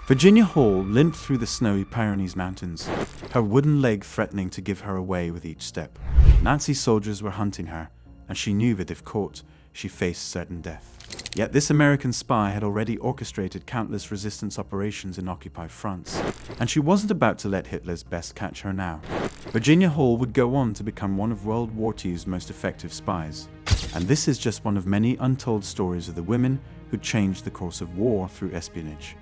Virginia Hall limped through the snowy Pyrenees mountains, her wooden leg threatening to give her away with each step. Nazi soldiers were hunting her, and she knew that if caught, she faced certain death. Yet this American spy had already orchestrated countless resistance operations in occupied France, and she wasn't about to let Hitler's best catch her now. Virginia Hall would go on to become one of World War II's most effective spies. And this is just one of many untold stories of the women who changed the course of war through espionage.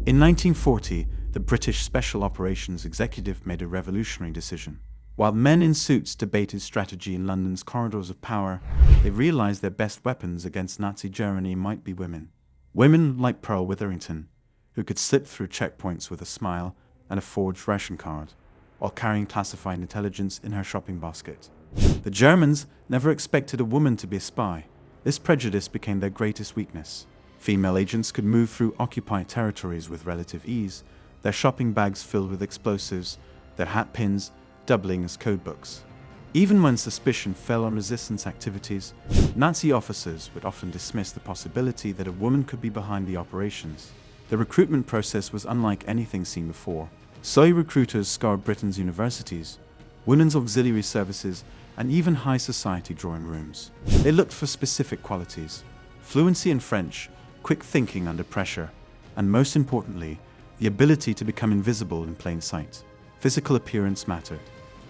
In 1940, the British Special Operations Executive made a revolutionary decision. While men in suits debated strategy in London's corridors of power, they realized their best weapons against Nazi Germany might be women. Women like Pearl Witherington, who could slip through checkpoints with a smile and a forged ration card, while carrying classified intelligence in her shopping basket. The Germans never expected a woman to be a spy. This prejudice became their greatest weakness. Female agents could move through occupied territories with relative ease, their shopping bags filled with explosives, their hat pins doubling as codebooks. Even when suspicion fell on resistance activities, Nazi officers would often dismiss the possibility that a woman could be behind the operations. The recruitment process was unlike anything seen before. Soy recruiters scoured Britain's universities, women's auxiliary services, and even high society drawing rooms. They looked for specific qualities: fluency in French, quick thinking under pressure, and most importantly, the ability to become invisible in plain sight. Physical appearance mattered,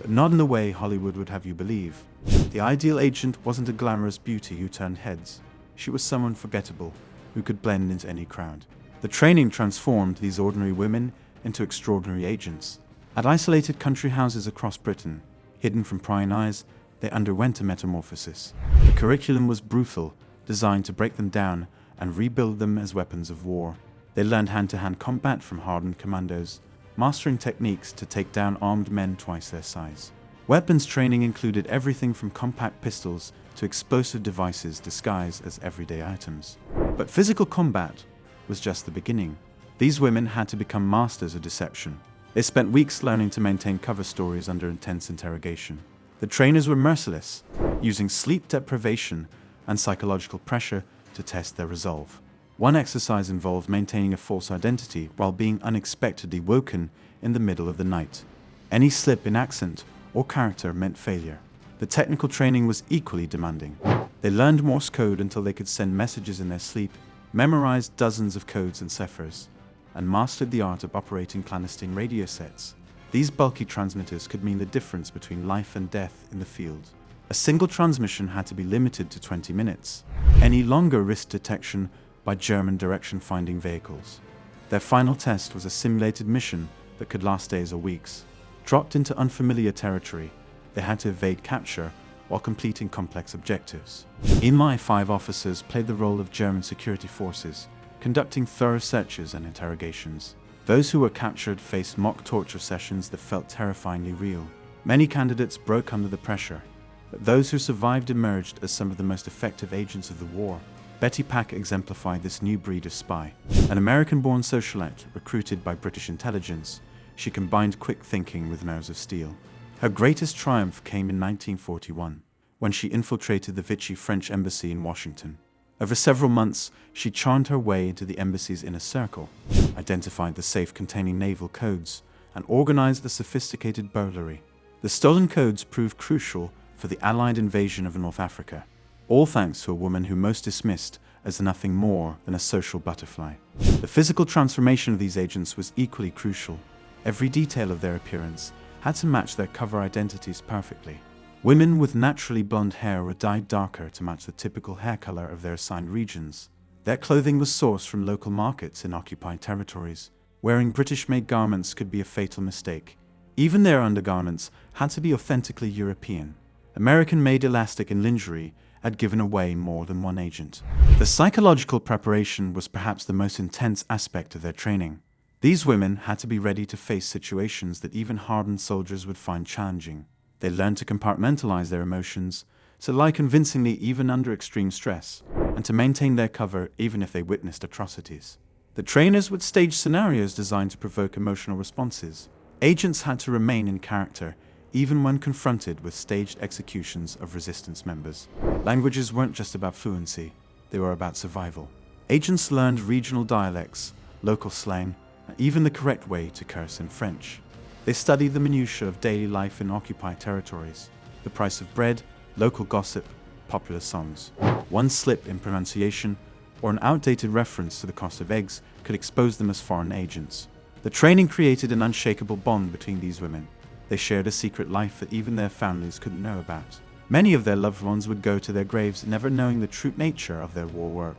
but not in the way Hollywood would have you believe. The ideal agent wasn't a glamorous beauty who turned heads. She was someone forgettable, who could blend into any crowd. The training transformed these ordinary women into extraordinary agents. At isolated country houses across Britain, hidden from prying eyes, they underwent a metamorphosis. The curriculum was brutal, designed to break them down and rebuild them as weapons of war. They learned hand-to-hand combat from hardened commandos, mastering techniques to take down armed men twice their size. Weapons training included everything from compact pistols to explosive devices disguised as everyday items. But physical combat was just the beginning. These women had to become masters of deception. They spent weeks learning to maintain cover stories under intense interrogation. The trainers were merciless, using sleep deprivation and psychological pressure to test their resolve. One exercise involved maintaining a false identity while being unexpectedly woken in the middle of the night. Any slip in accent or character meant failure. The technical training was equally demanding. They learned Morse code until they could send messages in their sleep, memorized dozens of codes and ciphers, and mastered the art of operating clandestine radio sets. These bulky transmitters could mean the difference between life and death in the field. A single transmission had to be limited to 20 minutes. Any longer risked detection by German direction-finding vehicles. Their final test was a simulated mission that could last days or weeks. Dropped into unfamiliar territory, they had to evade capture while completing complex objectives. MI5 officers played the role of German security forces, conducting thorough searches and interrogations. Those who were captured faced mock torture sessions that felt terrifyingly real. Many candidates broke under the pressure, but those who survived emerged as some of the most effective agents of the war. Betty Pack exemplified this new breed of spy. An American-born socialite recruited by British intelligence, she combined quick thinking with nerves of steel. Her greatest triumph came in 1941, when she infiltrated the Vichy French embassy in Washington. Over several months, she charmed her way into the embassy's inner circle, identified the safe containing naval codes, and organized the sophisticated burglary. The stolen codes proved crucial for the Allied invasion of North Africa, all thanks to a woman who most dismissed as nothing more than a social butterfly. The physical transformation of these agents was equally crucial. Every detail of their appearance had to match their cover identities perfectly. Women with naturally blonde hair were dyed darker to match the typical hair color of their assigned regions. Their clothing was sourced from local markets in occupied territories. Wearing British-made garments could be a fatal mistake. Even their undergarments had to be authentically European. American-made elastic and lingerie had given away more than one agent. The psychological preparation was perhaps the most intense aspect of their training. These women had to be ready to face situations that even hardened soldiers would find challenging. They learned to compartmentalize their emotions, to lie convincingly even under extreme stress, and to maintain their cover even if they witnessed atrocities. The trainers would stage scenarios designed to provoke emotional responses. Agents had to remain in character even when confronted with staged executions of resistance members. Languages weren't just about fluency, they were about survival. Agents learned regional dialects, local slang, and even the correct way to curse in French. They studied the minutiae of daily life in occupied territories, the price of bread, local gossip, popular songs. One slip in pronunciation or an outdated reference to the cost of eggs could expose them as foreign agents. The training created an unshakable bond between these women. They shared a secret life that even their families couldn't know about. Many of their loved ones would go to their graves never knowing the true nature of their war work.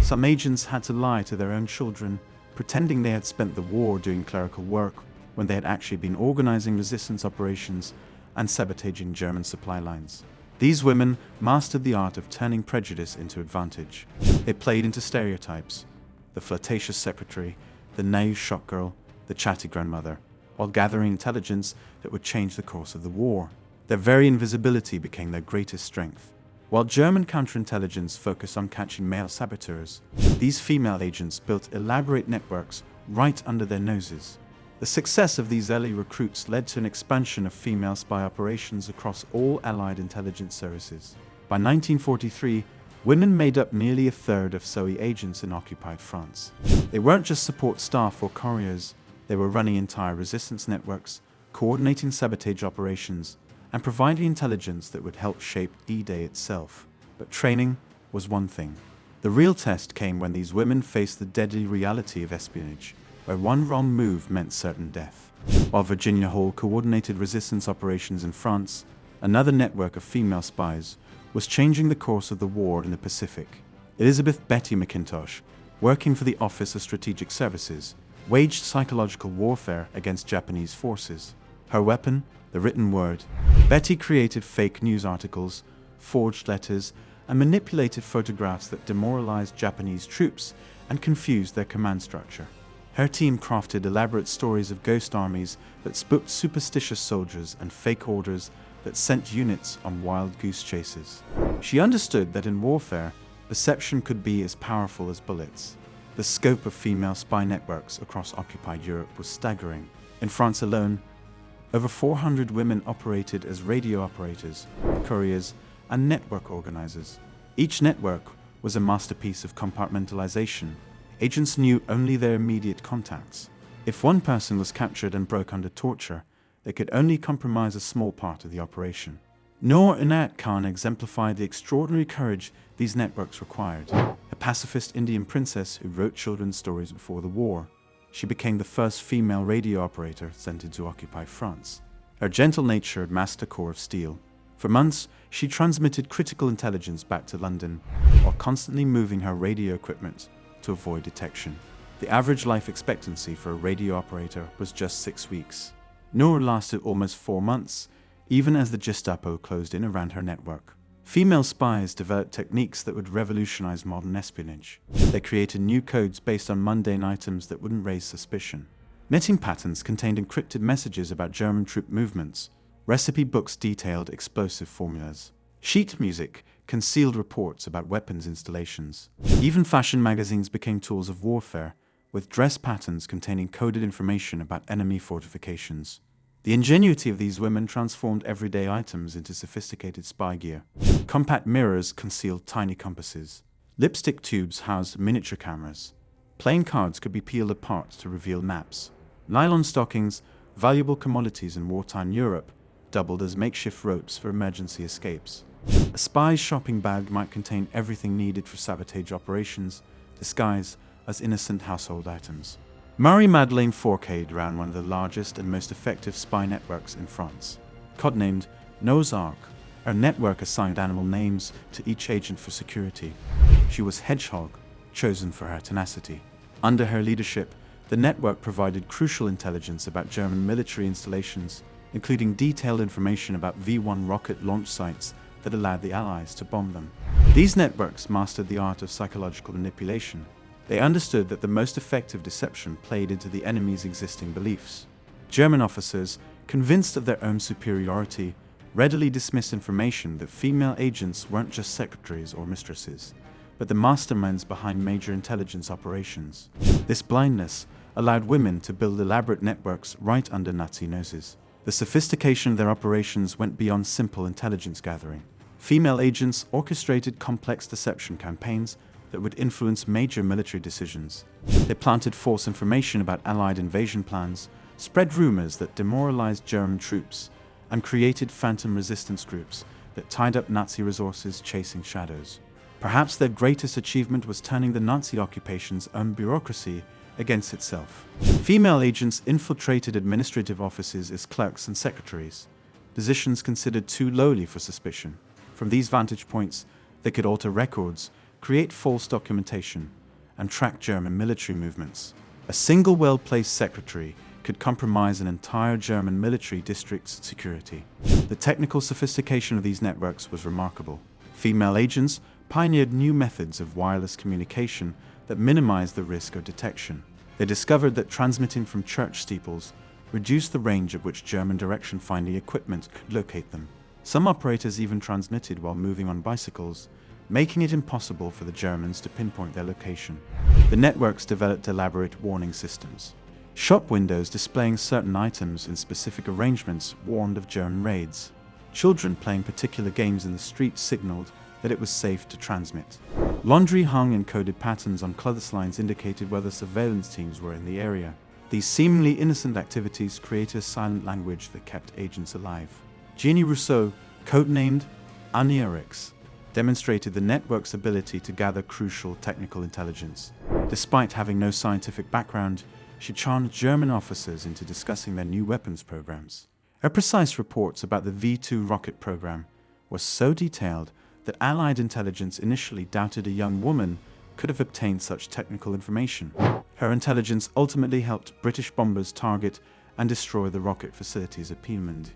Some agents had to lie to their own children, pretending they had spent the war doing clerical work when they had actually been organizing resistance operations and sabotaging German supply lines. These women mastered the art of turning prejudice into advantage. They played into stereotypes: the flirtatious secretary, the naive shop girl, the chatty grandmother, while gathering intelligence that would change the course of the war. Their very invisibility became their greatest strength. While German counterintelligence focused on catching male saboteurs, these female agents built elaborate networks right under their noses. The success of these early recruits led to an expansion of female spy operations across all Allied intelligence services. By 1943, women made up nearly a third of SOE agents in occupied France. They weren't just support staff or couriers, they were running entire resistance networks, coordinating sabotage operations, and providing intelligence that would help shape D-Day itself. But training was one thing. The real test came when these women faced the deadly reality of espionage, where one wrong move meant certain death. While Virginia Hall coordinated resistance operations in France, another network of female spies was changing the course of the war in the Pacific. Elizabeth Betty McIntosh, working for the Office of Strategic Services, waged psychological warfare against Japanese forces. Her weapon, the written word. Betty created fake news articles, forged letters, and manipulated photographs that demoralized Japanese troops and confused their command structure. Her team crafted elaborate stories of ghost armies that spooked superstitious soldiers and fake orders that sent units on wild goose chases. She understood that in warfare, perception could be as powerful as bullets. The scope of female spy networks across occupied Europe was staggering. In France alone, over 400 women operated as radio operators, couriers, and network organizers. Each network was a masterpiece of compartmentalization. Agents knew only their immediate contacts. If one person was captured and broke under torture, they could only compromise a small part of the operation. Noor Inayat Khan exemplified the extraordinary courage these networks required. A pacifist Indian princess who wrote children's stories before the war, she became the first female radio operator sent into occupied France. Her gentle nature masked a core of steel. For months, she transmitted critical intelligence back to London, while constantly moving her radio equipment to avoid detection. The average life expectancy for a radio operator was just 6 weeks. Noor lasted almost 4 months, even as the Gestapo closed in around her network. Female spies developed techniques that would revolutionize modern espionage. They created new codes based on mundane items that wouldn't raise suspicion. Knitting patterns contained encrypted messages about German troop movements. Recipe books detailed explosive formulas. Sheet music concealed reports about weapons installations. Even fashion magazines became tools of warfare, with dress patterns containing coded information about enemy fortifications. The ingenuity of these women transformed everyday items into sophisticated spy gear. Compact mirrors concealed tiny compasses. Lipstick tubes housed miniature cameras. Playing cards could be peeled apart to reveal maps. Nylon stockings, valuable commodities in wartime Europe, doubled as makeshift ropes for emergency escapes. A spy's shopping bag might contain everything needed for sabotage operations, disguised as innocent household items. Marie-Madeleine Fourcade ran one of the largest and most effective spy networks in France. Codenamed Noah's Ark, her network assigned animal names to each agent for security. She was Hedgehog, chosen for her tenacity. Under her leadership, the network provided crucial intelligence about German military installations, including detailed information about V-1 rocket launch sites that allowed the Allies to bomb them. These networks mastered the art of psychological manipulation. They understood that the most effective deception played into the enemy's existing beliefs. German officers, convinced of their own superiority, readily dismissed information that female agents weren't just secretaries or mistresses, but the masterminds behind major intelligence operations. This blindness allowed women to build elaborate networks right under Nazi noses. The sophistication of their operations went beyond simple intelligence gathering. Female agents orchestrated complex deception campaigns that would influence major military decisions. They planted false information about Allied invasion plans, spread rumors that demoralized German troops, and created phantom resistance groups that tied up Nazi resources chasing shadows. Perhaps their greatest achievement was turning the Nazi occupation's own bureaucracy against itself. Female agents infiltrated administrative offices as clerks and secretaries, positions considered too lowly for suspicion. From these vantage points, they could alter records, create false documentation, and track German military movements. A single well-placed secretary could compromise an entire German military district's security. The technical sophistication of these networks was remarkable. Female agents pioneered new methods of wireless communication that minimized the risk of detection. They discovered that transmitting from church steeples reduced the range at which German direction-finding equipment could locate them. Some operators even transmitted while moving on bicycles, making it impossible for the Germans to pinpoint their location. The networks developed elaborate warning systems. Shop windows displaying certain items in specific arrangements warned of German raids. Children playing particular games in the street signaled that it was safe to transmit. Laundry hung in coded patterns on clotheslines indicated whether surveillance teams were in the area. These seemingly innocent activities created a silent language that kept agents alive. Jeannie Rousseau, codenamed Anierix, demonstrated the network's ability to gather crucial technical intelligence. Despite having no scientific background, she charmed German officers into discussing their new weapons programs. Her precise reports about the V-2 rocket program were so detailed that Allied intelligence initially doubted a young woman could have obtained such technical information. Her intelligence ultimately helped British bombers target and destroy the rocket facilities at Pyrenees.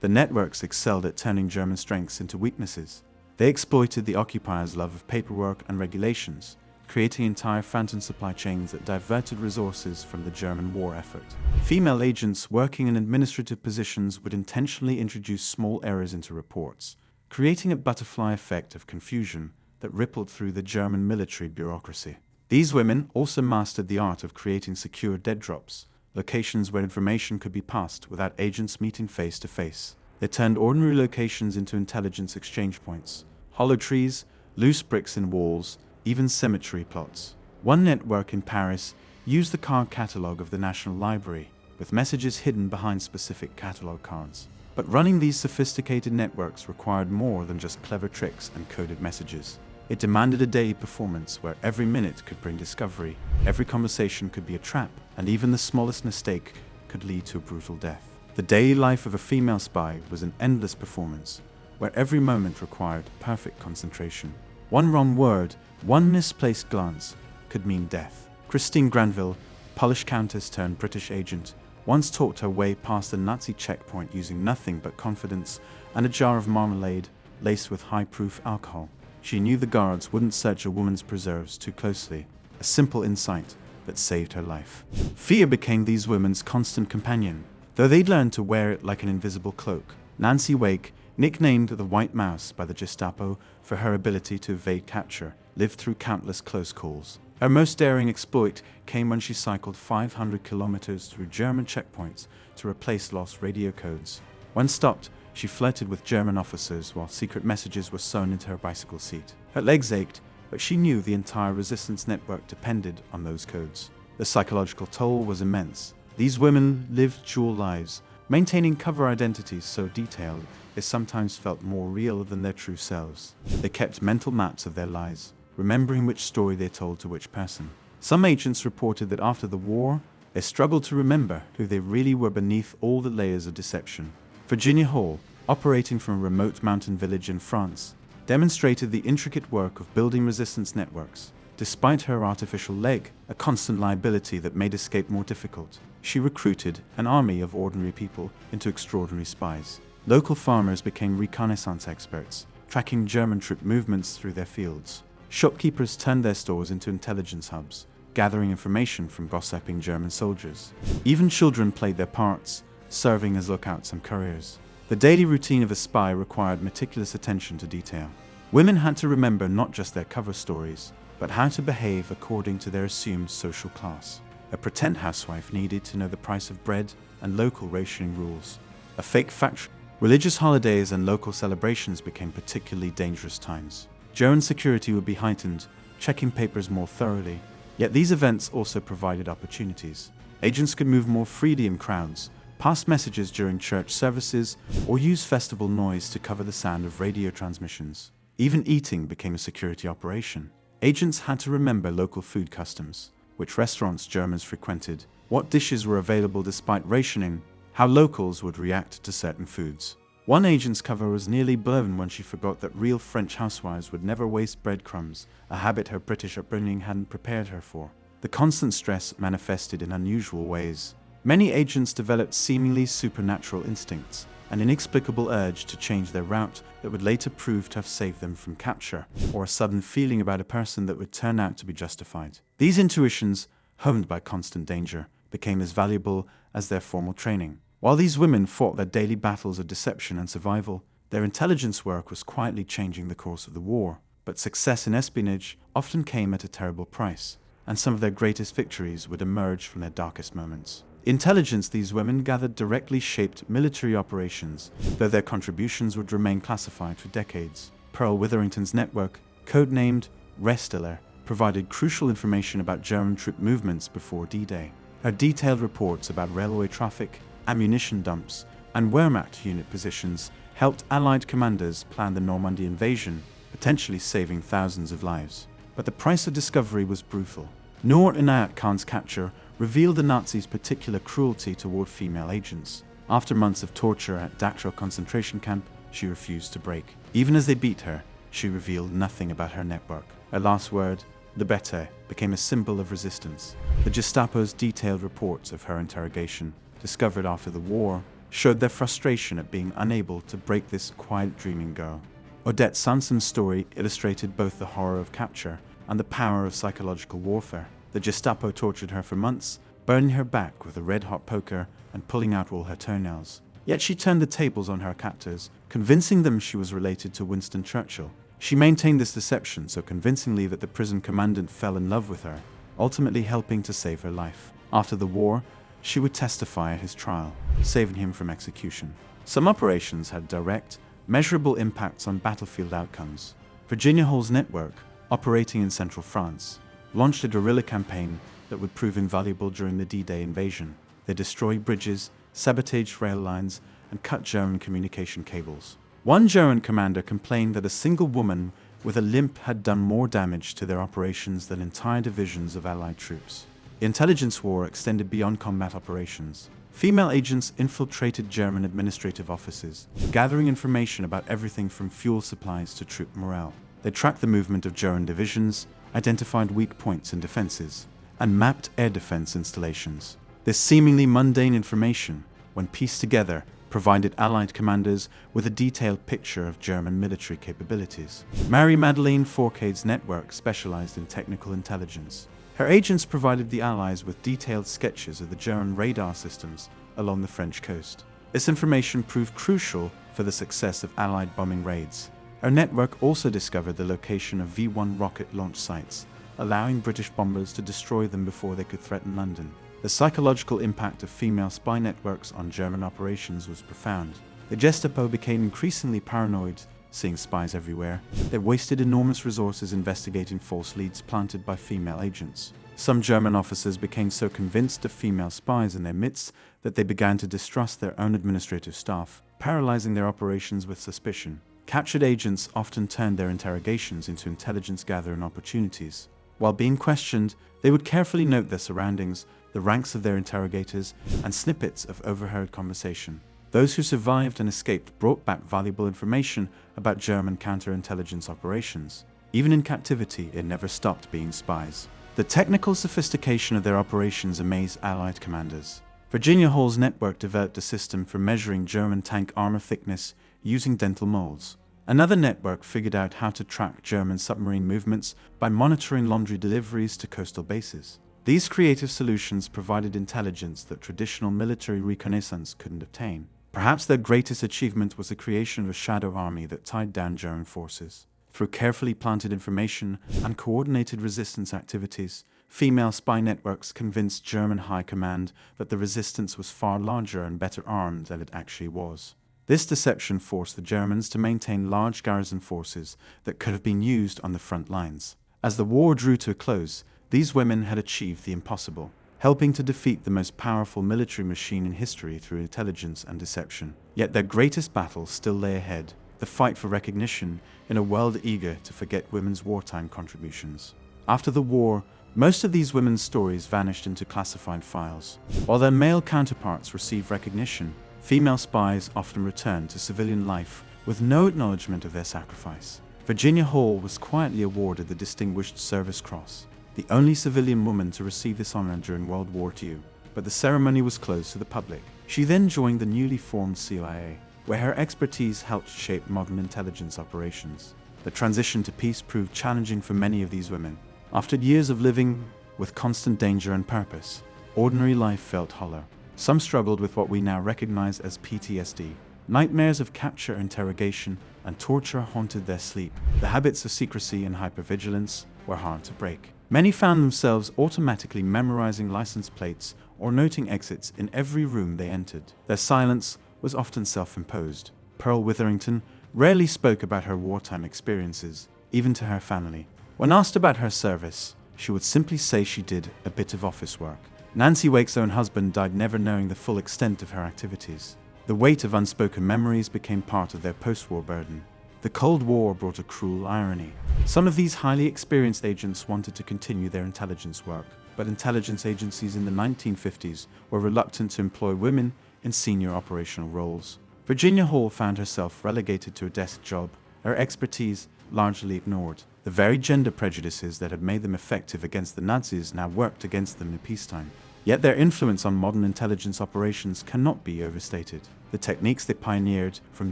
The networks excelled at turning German strengths into weaknesses. They exploited the occupiers' love of paperwork and regulations, creating entire phantom supply chains that diverted resources from the German war effort. Female agents working in administrative positions would intentionally introduce small errors into reports, creating a butterfly effect of confusion that rippled through the German military bureaucracy. These women also mastered the art of creating secure dead drops, locations where information could be passed without agents meeting face to face. They turned ordinary locations into intelligence exchange points, hollow trees, loose bricks in walls, even cemetery plots. One network in Paris used the card catalog of the National Library, with messages hidden behind specific catalog cards. But running these sophisticated networks required more than just clever tricks and coded messages. It demanded a daily performance where every minute could bring discovery, every conversation could be a trap, and even the smallest mistake could lead to a brutal death. The daily life of a female spy was an endless performance, where every moment required perfect concentration. One wrong word, one misplaced glance, could mean death. Christine Granville, Polish countess turned British agent, once talked her way past a Nazi checkpoint using nothing but confidence and a jar of marmalade laced with high-proof alcohol. She knew the guards wouldn't search a woman's preserves too closely, a simple insight that saved her life. Fear became these women's constant companion, though they'd learned to wear it like an invisible cloak. Nancy Wake, nicknamed the White Mouse by the Gestapo for her ability to evade capture, lived through countless close calls. Her most daring exploit came when she cycled 500 kilometers through German checkpoints to replace lost radio codes. When stopped, she flirted with German officers while secret messages were sewn into her bicycle seat. Her legs ached, but she knew the entire resistance network depended on those codes. The psychological toll was immense. These women lived dual lives, maintaining cover identities so detailed they sometimes felt more real than their true selves. They kept mental maps of their lives, remembering which story they told to which person. Some agents reported that after the war, they struggled to remember who they really were beneath all the layers of deception. Virginia Hall, operating from a remote mountain village in France, demonstrated the intricate work of building resistance networks. Despite her artificial leg, a constant liability that made escape more difficult, she recruited an army of ordinary people into extraordinary spies. Local farmers became reconnaissance experts, tracking German troop movements through their fields. Shopkeepers turned their stores into intelligence hubs, gathering information from gossiping German soldiers. Even children played their parts, serving as lookouts and couriers. The daily routine of a spy required meticulous attention to detail. Women had to remember not just their cover stories, but how to behave according to their assumed social class. A pretend housewife needed to know the price of bread and local rationing rules. A fake factory. Religious holidays and local celebrations became particularly dangerous times. German security would be heightened checking papers more thoroughly. Yet these events also provided opportunities. Agents could move more freely in crowds, pass messages during church services, or use festival noise to cover the sound of radio transmissions. Even eating became a security operation. Agents had to remember local food customs, which restaurants Germans frequented, what dishes were available despite rationing, how locals would react to certain foods. One agent's cover was nearly blown when she forgot that real French housewives would never waste breadcrumbs, a habit her British upbringing hadn't prepared her for. The constant stress manifested in unusual ways. Many agents developed seemingly supernatural instincts, an inexplicable urge to change their route that would later prove to have saved them from capture, or a sudden feeling about a person that would turn out to be justified. These intuitions, honed by constant danger, became as valuable as their formal training. While these women fought their daily battles of deception and survival, their intelligence work was quietly changing the course of the war. But success in espionage often came at a terrible price, and some of their greatest victories would emerge from their darkest moments. Intelligence these women gathered directly shaped military operations, though their contributions would remain classified for decades. Pearl Witherington's network, codenamed Restiller, provided crucial information about German troop movements before D-Day. Her detailed reports about railway traffic, ammunition dumps, and Wehrmacht unit positions helped Allied commanders plan the Normandy invasion, potentially saving thousands of lives. But the price of discovery was brutal. Noor Inayat Khan's capture revealed the Nazis' particular cruelty toward female agents. After months of torture at Dachau concentration camp, she refused to break. Even as they beat her, she revealed nothing about her network. Her last word, Libette, became a symbol of resistance. The Gestapo's detailed reports of her interrogation, discovered after the war, showed their frustration at being unable to break this quiet dreaming girl. Odette Sanson's story illustrated both the horror of capture and the power of psychological warfare. The Gestapo tortured her for months, burning her back with a red-hot poker and pulling out all her toenails. Yet she turned the tables on her captors, convincing them she was related to Winston Churchill. She maintained this deception so convincingly that the prison commandant fell in love with her, ultimately helping to save her life. After the war, she would testify at his trial, saving him from execution. Some operations had direct, measurable impacts on battlefield outcomes. Virginia Hall's network, operating in central France, launched a guerrilla campaign that would prove invaluable during the D-Day invasion. They destroyed bridges, sabotaged rail lines, and cut German communication cables. One German commander complained that a single woman with a limp had done more damage to their operations than entire divisions of Allied troops. The intelligence war extended beyond combat operations. Female agents infiltrated German administrative offices, gathering information about everything from fuel supplies to troop morale. They tracked the movement of German divisions, identified weak points in defenses, and mapped air defense installations. This seemingly mundane information, when pieced together, provided Allied commanders with a detailed picture of German military capabilities. Marie-Madeleine Fourcade's network specialized in technical intelligence. Her agents provided the Allies with detailed sketches of the German radar systems along the French coast. This information proved crucial for the success of Allied bombing raids. Her network also discovered the location of V-1 rocket launch sites, allowing British bombers to destroy them before they could threaten London. The psychological impact of female spy networks on German operations was profound. The Gestapo became increasingly paranoid, seeing spies everywhere. They wasted enormous resources investigating false leads planted by female agents. Some German officers became so convinced of female spies in their midst that they began to distrust their own administrative staff, paralyzing their operations with suspicion. Captured agents often turned their interrogations into intelligence-gathering opportunities. While being questioned, they would carefully note their surroundings, the ranks of their interrogators, and snippets of overheard conversation. Those who survived and escaped brought back valuable information about German counterintelligence operations. Even in captivity, it never stopped being spies. The technical sophistication of their operations amazed Allied commanders. Virginia Hall's network developed a system for measuring German tank armor thickness using dental molds. Another network figured out how to track German submarine movements by monitoring laundry deliveries to coastal bases. These creative solutions provided intelligence that traditional military reconnaissance couldn't obtain. Perhaps their greatest achievement was the creation of a shadow army that tied down German forces. Through carefully planted information and coordinated resistance activities, female spy networks convinced German high command that the resistance was far larger and better armed than it actually was. This deception forced the Germans to maintain large garrison forces that could have been used on the front lines. As the war drew to a close, these women had achieved the impossible, helping to defeat the most powerful military machine in history through intelligence and deception. Yet their greatest battle still lay ahead, the fight for recognition in a world eager to forget women's wartime contributions. After the war, most of these women's stories vanished into classified files. While their male counterparts received recognition, female spies often returned to civilian life with no acknowledgement of their sacrifice. Virginia Hall was quietly awarded the Distinguished Service Cross, the only civilian woman to receive this honor during World War II, but the ceremony was closed to the public. She then joined the newly formed CIA, where her expertise helped shape modern intelligence operations. The transition to peace proved challenging for many of these women. After years of living with constant danger and purpose, ordinary life felt hollow. Some struggled with what we now recognize as PTSD. Nightmares of capture, interrogation, and torture haunted their sleep. The habits of secrecy and hypervigilance were hard to break. Many found themselves automatically memorizing license plates or noting exits in every room they entered. Their silence was often self-imposed. Pearl Witherington rarely spoke about her wartime experiences, even to her family. When asked about her service, she would simply say she did a bit of office work. Nancy Wake's own husband died never knowing the full extent of her activities. The weight of unspoken memories became part of their post-war burden. The Cold War brought a cruel irony. Some of these highly experienced agents wanted to continue their intelligence work, but intelligence agencies in the 1950s were reluctant to employ women in senior operational roles. Virginia Hall found herself relegated to a desk job, her expertise largely ignored. The very gender prejudices that had made them effective against the Nazis now worked against them in peacetime. Yet their influence on modern intelligence operations cannot be overstated. The techniques they pioneered, from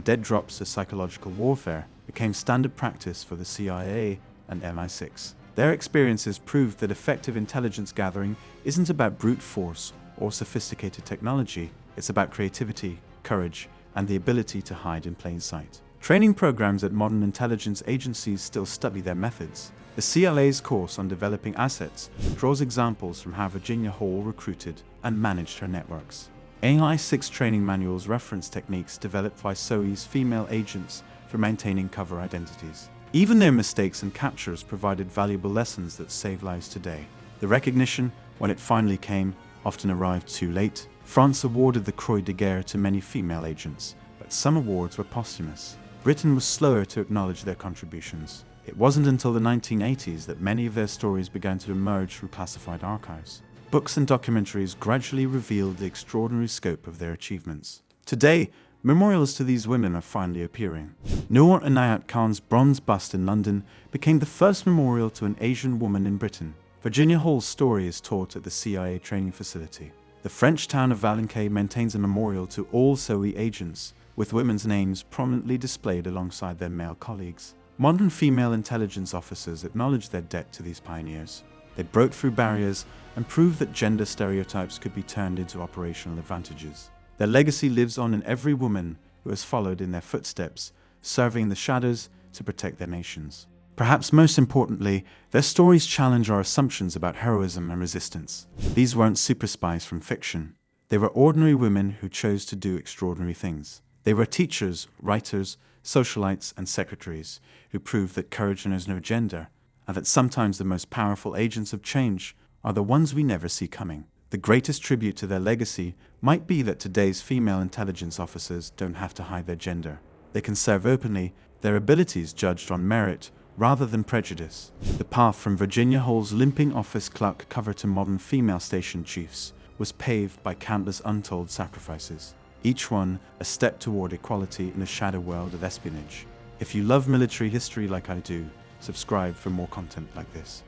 dead drops to psychological warfare, became standard practice for the CIA and MI6. Their experiences proved that effective intelligence gathering isn't about brute force or sophisticated technology, it's about creativity, courage, and the ability to hide in plain sight. Training programs at modern intelligence agencies still study their methods. The CLA's course on developing assets draws examples from how Virginia Hall recruited and managed her networks. AI-6 training manuals reference techniques developed by SOE's female agents for maintaining cover identities. Even their mistakes and captures provided valuable lessons that save lives today. The recognition, when it finally came, often arrived too late. France awarded the Croix de Guerre to many female agents, but some awards were posthumous. Britain was slower to acknowledge their contributions. It wasn't until the 1980s that many of their stories began to emerge from classified archives. Books and documentaries gradually revealed the extraordinary scope of their achievements. Today, memorials to these women are finally appearing. Noor Inayat Khan's bronze bust in London became the first memorial to an Asian woman in Britain. Virginia Hall's story is taught at the CIA training facility. The French town of Valenquay maintains a memorial to all SOE agents, with women's names prominently displayed alongside their male colleagues. Modern female intelligence officers acknowledge their debt to these pioneers. They broke through barriers and proved that gender stereotypes could be turned into operational advantages. Their legacy lives on in every woman who has followed in their footsteps, serving in the shadows to protect their nations. Perhaps most importantly, their stories challenge our assumptions about heroism and resistance. These weren't super spies from fiction. They were ordinary women who chose to do extraordinary things. They were teachers, writers, socialites, and secretaries who proved that courage knows no gender, and that sometimes the most powerful agents of change are the ones we never see coming. The greatest tribute to their legacy might be that today's female intelligence officers don't have to hide their gender. They can serve openly, their abilities judged on merit rather than prejudice. The path from Virginia Hall's limping office clerk cover to modern female station chiefs was paved by countless untold sacrifices, each one a step toward equality in the shadow world of espionage. If you love military history like I do, subscribe for more content like this.